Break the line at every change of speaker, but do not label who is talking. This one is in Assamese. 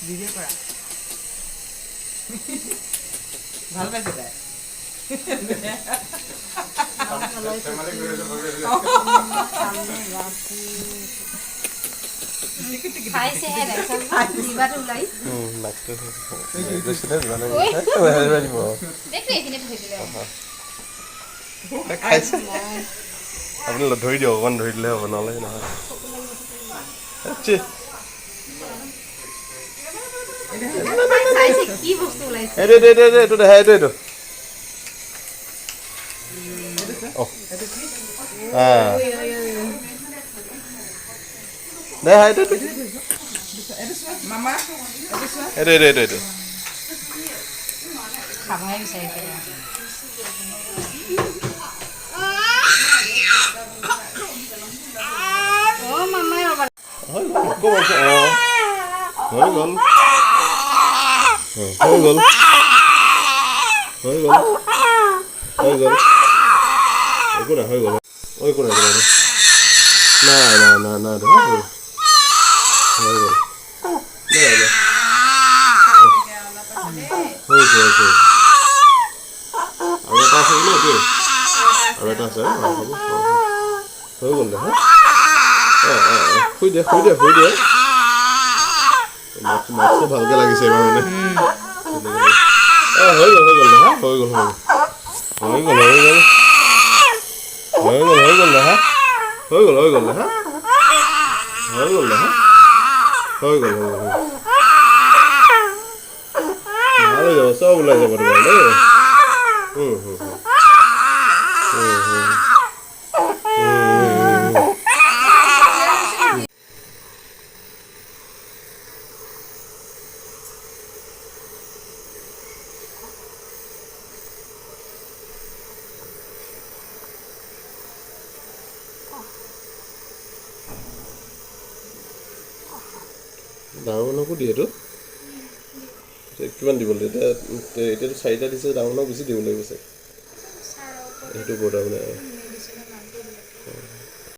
ভিডিঅ' কৰা ভাল পাইছে তাই
খাইছেহে জিভাটো ওলাই
আপুনি ধৰি দিয়ক অকণমান ধৰি দিলে হ'ব নহ'লে নহয়
কি বস্তু ওলাইছে
এইটো দেখা এইটো দেখা এইটো
মামা
এইটো
খাবহে বিচাৰিছে অ' মামাই ৰ'বা
হৈ গ'ল একো নাই হৈ গ'ল একো নাই নাই হৈ গ'ল আৰু এটা আছে বোলে এইটোৱে আৰু এটা আছে হ'ব হৈ গ'ল দে হা শুই দিয়ে মাছটো ভালকৈ লাগিছে এইবাৰ মানে হৈ গ'ল দে হা হৈ গ'ল দে হা হৈ গ'ল দে হা হৈ গ'ল ভাল হৈ যাব চব ওলাই যাব তোমাৰ দেই ডাঙৰ মানুহকো দিয়েতো কিমান দিব লাগিব এতিয়াতো 4টা দিছে ডাঙৰ মানুহক বেছি দিব লাগিব চাগে সেইটো বৰ তাৰমানে